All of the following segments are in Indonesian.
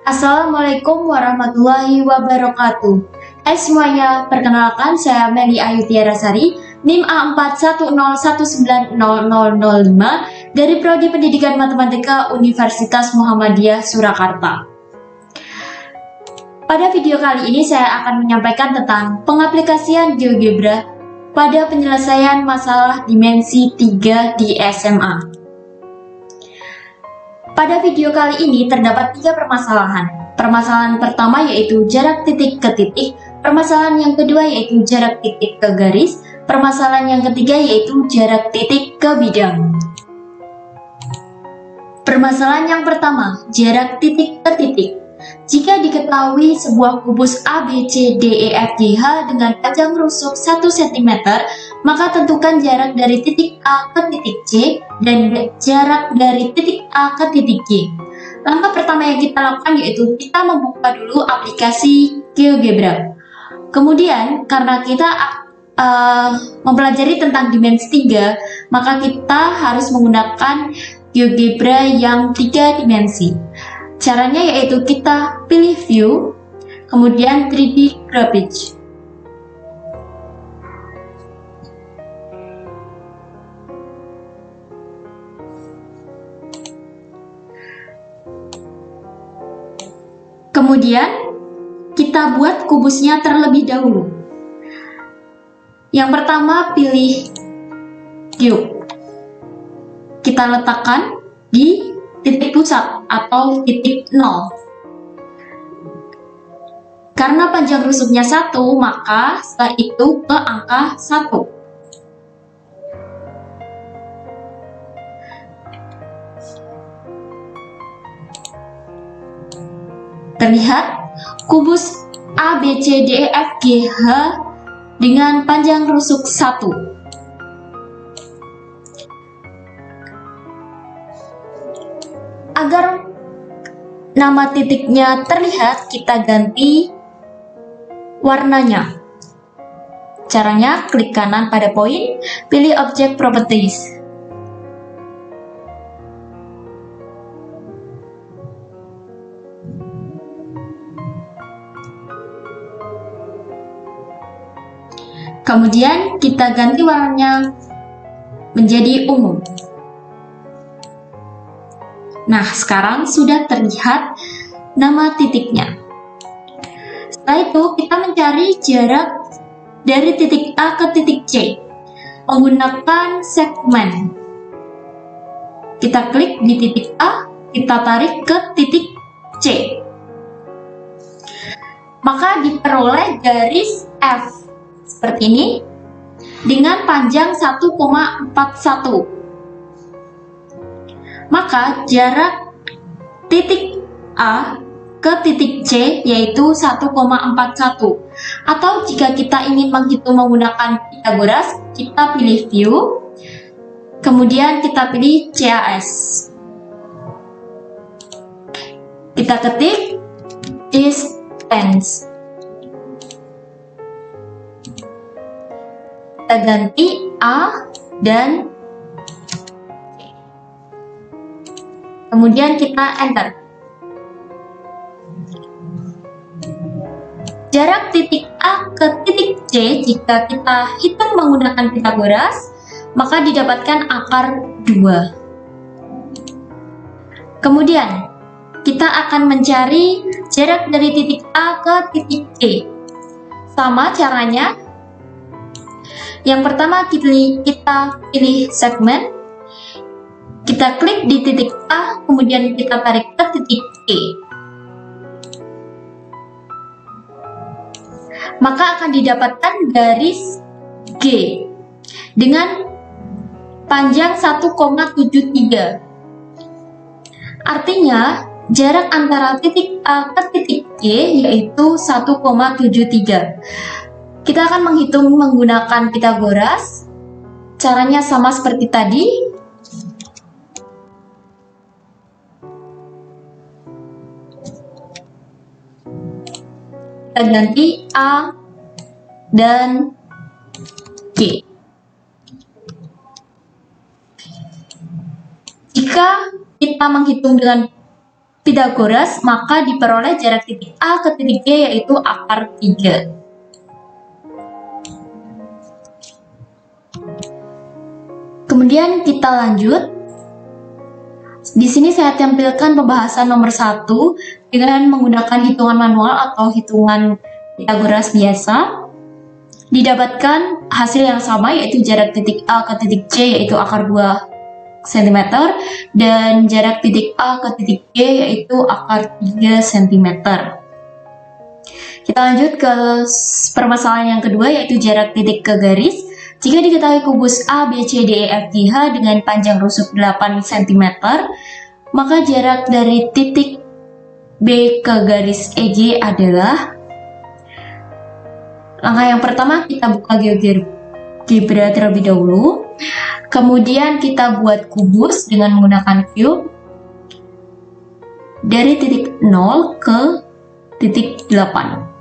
Assalamualaikum warahmatullahi wabarakatuh. Hai semuanya, perkenalkan saya Meli Ayu Tiarasari, NIM A4101900005 dari Prodi Pendidikan Matematika Universitas Muhammadiyah Surakarta. Pada video kali ini saya akan menyampaikan tentang pengaplikasian GeoGebra pada penyelesaian masalah dimensi 3 di SMA. Pada video kali ini terdapat 3 permasalahan. Permasalahan pertama yaitu jarak titik ke titik, permasalahan yang kedua yaitu jarak titik ke garis, permasalahan yang ketiga yaitu jarak titik ke bidang. Permasalahan yang pertama, jarak titik ke titik. Jika diketahui sebuah kubus ABCDEFGH dengan panjang rusuk 1 cm, maka tentukan jarak dari titik A ke titik C dan jarak dari titik A ke titik G. Langkah pertama yang kita lakukan yaitu kita membuka dulu aplikasi GeoGebra. Kemudian karena kita mempelajari tentang dimensi 3, maka kita harus menggunakan GeoGebra yang 3 dimensi. Caranya yaitu kita pilih view, kemudian 3D Graphite. Kemudian kita buat kubusnya terlebih dahulu. Yang pertama pilih cube. Kita letakkan di titik pusat atau titik 0. Karena panjang rusuknya 1, maka setelah itu ke angka 1. Terlihat kubus ABCDEFGH dengan panjang rusuk 1. Agar nama titiknya terlihat, kita ganti warnanya. Caranya, klik kanan pada poin, pilih Object Properties. Kemudian kita ganti warnanya menjadi ungu. Nah, sekarang sudah terlihat nama titiknya. Setelah itu, kita mencari jarak dari titik A ke titik C menggunakan segmen. Kita klik di titik A, kita tarik ke titik C. Maka diperoleh garis F seperti ini dengan panjang 1,41. Maka jarak titik A ke titik C yaitu 1,41. Atau jika kita ingin menghitung menggunakan Pythagoras, kita pilih view, kemudian kita pilih CAS. Kita ketik distance. Kita ganti A dan kemudian kita enter. Jarak titik A ke titik C jika kita hitung menggunakan Pythagoras, maka didapatkan akar 2. Kemudian, kita akan mencari jarak dari titik A ke titik C. Sama caranya. Yang pertama kita pilih segmen. Kita klik di titik A, kemudian kita tarik ke titik E. Maka akan didapatkan garis G dengan panjang 1,73. Artinya, jarak antara titik A ke titik G yaitu 1,73. Kita akan menghitung menggunakan Pythagoras. Caranya sama seperti tadi. Kita ganti A dan G. Jika kita menghitung dengan Pythagoras, maka diperoleh jarak titik A ke titik G yaitu akar 3. Kemudian kita lanjut. Di sini saya tampilkan pembahasan nomor 1 dengan menggunakan hitungan manual atau hitungan Pythagoras biasa. Didapatkan hasil yang sama yaitu jarak titik A ke titik C yaitu akar 2 cm dan jarak titik A ke titik G yaitu akar 3 cm. Kita lanjut ke permasalahan yang kedua yaitu jarak titik ke garis. Jika diketahui kubus A, B, C, D, E, F, G, H dengan panjang rusuk 8 cm, maka jarak dari titik B ke garis EG adalah. Langkah yang pertama kita buka GeoGebra terlebih dahulu. Kemudian kita buat kubus dengan menggunakan cube dari titik 0 ke titik 8.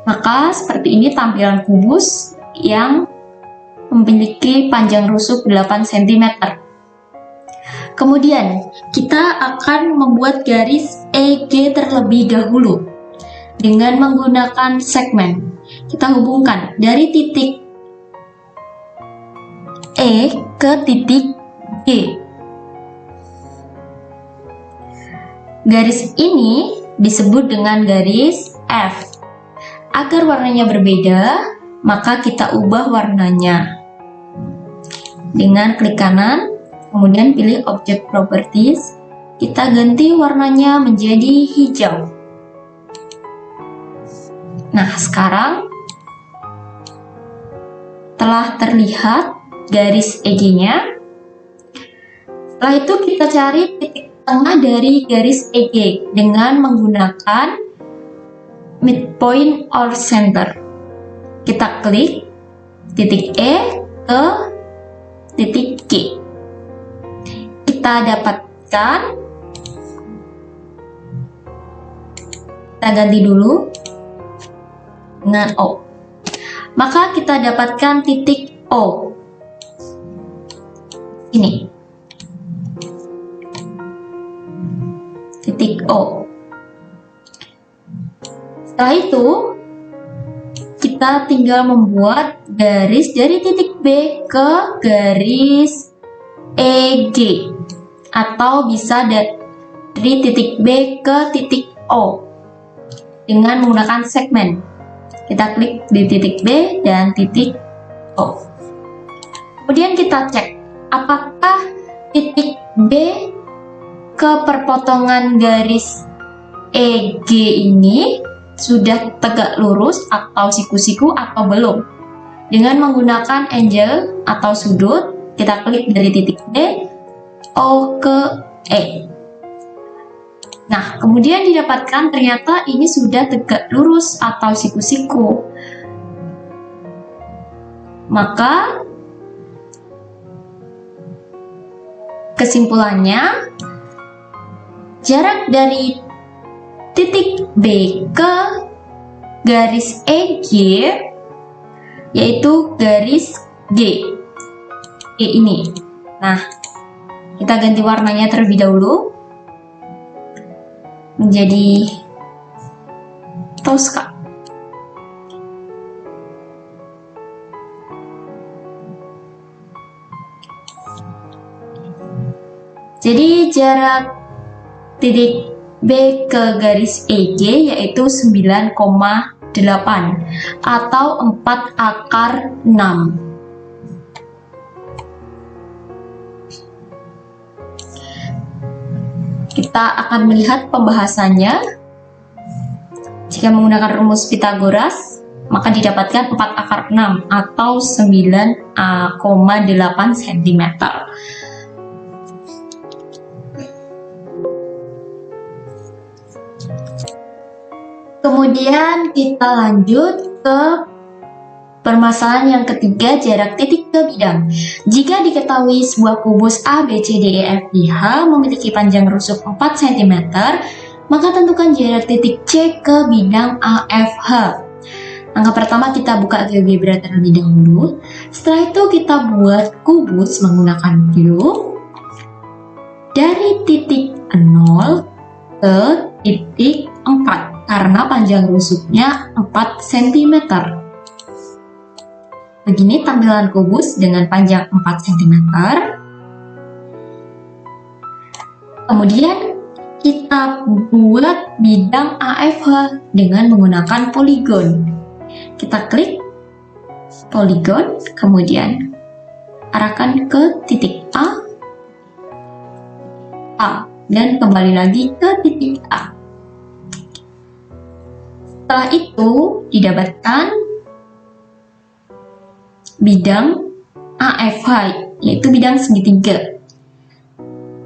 Maka seperti ini tampilan kubus yang memiliki panjang rusuk 8 cm. Kemudian kita akan membuat garis EG terlebih dahulu dengan menggunakan segmen. Kita hubungkan dari titik E ke titik G. Garis ini disebut dengan garis F. Agar warnanya berbeda, maka kita ubah warnanya. Dengan klik kanan, kemudian pilih Object Properties, kita ganti warnanya menjadi hijau. Nah, sekarang telah terlihat garis EG-nya. Setelah itu kita cari titik tengah dari garis EG dengan menggunakan midpoint or center. Kita klik titik E ke titik G. Kita dapatkan, kita ganti dulu dengan O. Maka kita dapatkan titik O. Ini titik O. Setelah itu kita tinggal membuat garis dari titik B ke garis EG atau bisa dari titik B ke titik O dengan menggunakan segmen. Kita klik di titik B dan titik O. Kemudian kita cek apakah titik B ke perpotongan garis EG ini sudah tegak lurus atau siku-siku atau belum. Dengan menggunakan angle atau sudut, kita klik dari titik D, O ke E. Nah, kemudian didapatkan ternyata ini sudah tegak lurus atau siku-siku. Maka kesimpulannya, jarak dari titik B ke garis EG yaitu garis G. G ini. Nah, kita ganti warnanya terlebih dahulu menjadi Tosca. Jadi jarak titik B ke garis EG yaitu 9,8 atau 4 akar 6. Kita akan melihat pembahasannya. Jika menggunakan rumus Pythagoras, maka didapatkan 4 akar 6 atau 9,8 cm. Kemudian kita lanjut ke permasalahan yang ketiga, jarak titik ke bidang. Jika diketahui sebuah kubus A, B, C, D, E, F, G, H memiliki panjang rusuk 4 cm, maka tentukan jarak titik C ke bidang A, F, H. Langkah pertama kita buka GeoGebra terlebih dahulu. Setelah itu kita buat kubus menggunakan cube. dari titik 0 ke titik 4 karena panjang rusuknya 4 cm. Begini tampilan kubus dengan panjang 4 cm. Kemudian kita buat bidang AFH dengan menggunakan poligon. Kita klik poligon, kemudian arahkan ke titik A, dan kembali lagi ke titik A. Setelah itu didapatkan bidang AFH, yaitu bidang segitiga.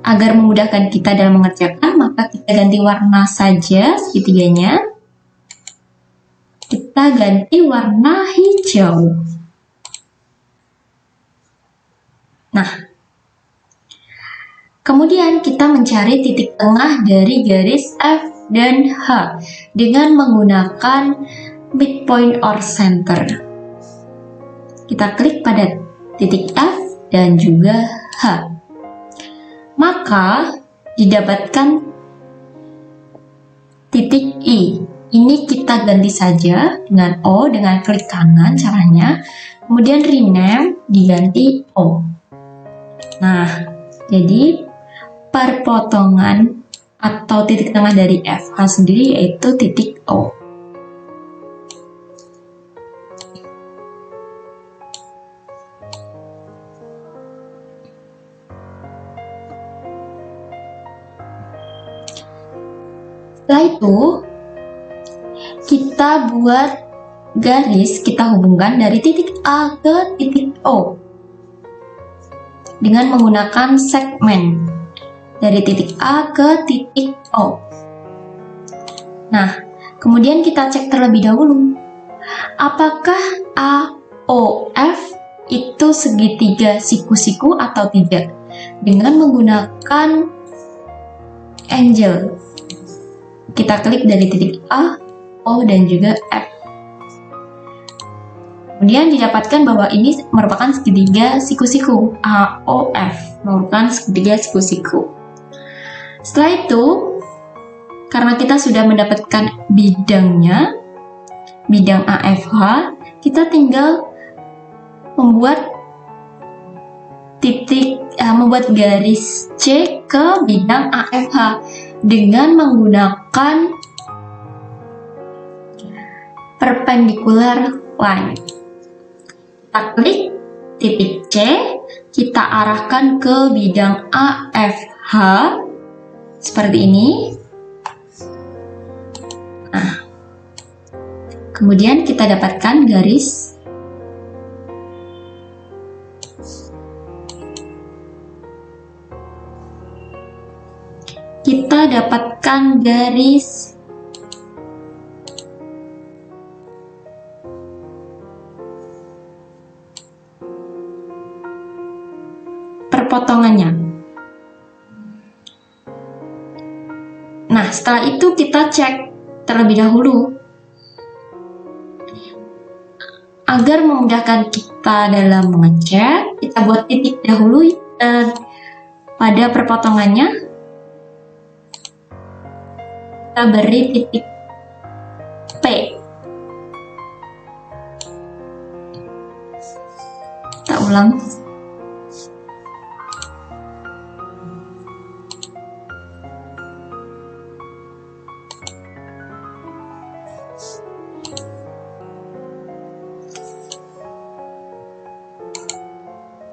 Agar memudahkan kita dalam mengerjakan, maka kita ganti warna saja segitiganya. Kita ganti warna hijau. Nah, kemudian kita mencari titik tengah dari garis F dan H dengan menggunakan midpoint or center. Kita klik pada titik F dan juga H. Maka didapatkan titik I. Ini kita ganti saja dengan O dengan klik kanan caranya. Kemudian rename diganti O. Nah, jadi perpotongan atau titik tengah dari FH sendiri yaitu titik O. Setelah itu, kita buat garis, kita hubungkan dari titik A ke titik O dengan menggunakan segmen dari titik A ke titik O. Nah, kemudian kita cek terlebih dahulu, apakah AOF itu segitiga siku-siku atau tidak, dengan menggunakan angle. Kita klik dari titik A, O, dan juga F. Kemudian didapatkan bahwa ini merupakan segitiga siku-siku. AOF merupakan segitiga siku-siku. Setelah itu, karena kita sudah mendapatkan bidangnya, bidang AFH, kita tinggal membuat membuat garis C ke bidang AFH dengan menggunakan perpendicular line. Kita klik titik C, kita arahkan ke bidang AFH seperti ini. Nah, kemudian kita dapatkan garis perpotongannya. Nah, setelah itu kita cek terlebih dahulu. Agar memudahkan kita dalam mengecek, kita buat titik dahulu pada perpotongannya. Kita beri titik P. Kita ulang.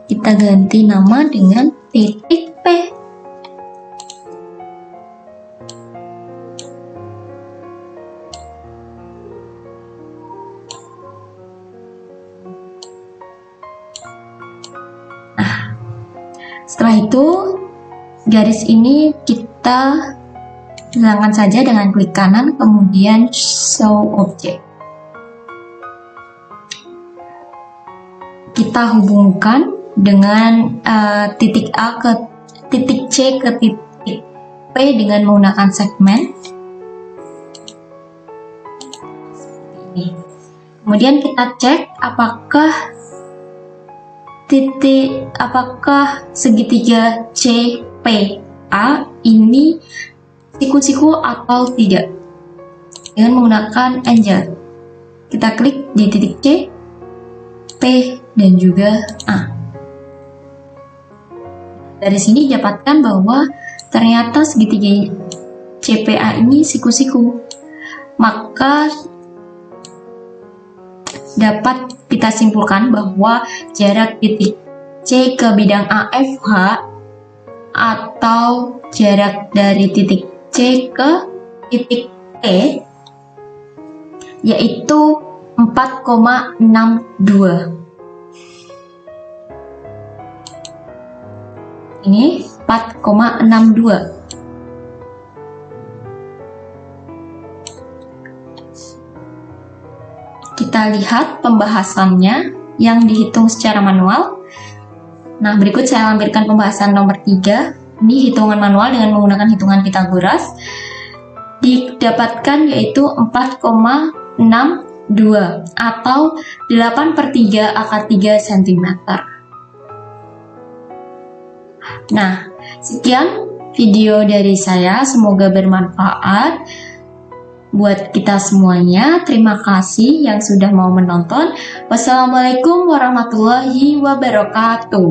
Kita ganti nama dengan titik P. Nah, setelah itu garis ini kita hilangkan saja dengan klik kanan, kemudian show object. Kita hubungkan dengan titik A ke titik C ke titik P dengan menggunakan segmen. Kemudian kita cek apakah segitiga CP A ini siku-siku atau tidak dengan menggunakan Angel. Kita klik di titik C, P, dan juga A. Dari sini dapatkan bahwa ternyata segitiga CPA ini siku-siku. Maka dapat kita simpulkan bahwa jarak titik C ke bidang AFH atau jarak dari titik C ke titik E yaitu 4,62. Ini 4,62. Kita lihat pembahasannya yang dihitung secara manual. Nah, berikut saya lampirkan pembahasan nomor 3. Ini hitungan manual dengan menggunakan hitungan Pythagoras. Didapatkan yaitu 4,62 atau 8/3 akar 3 cm. Nah, sekian video dari saya. Semoga bermanfaat buat kita semuanya. Terima kasih yang sudah mau menonton. Wassalamualaikum warahmatullahi wabarakatuh.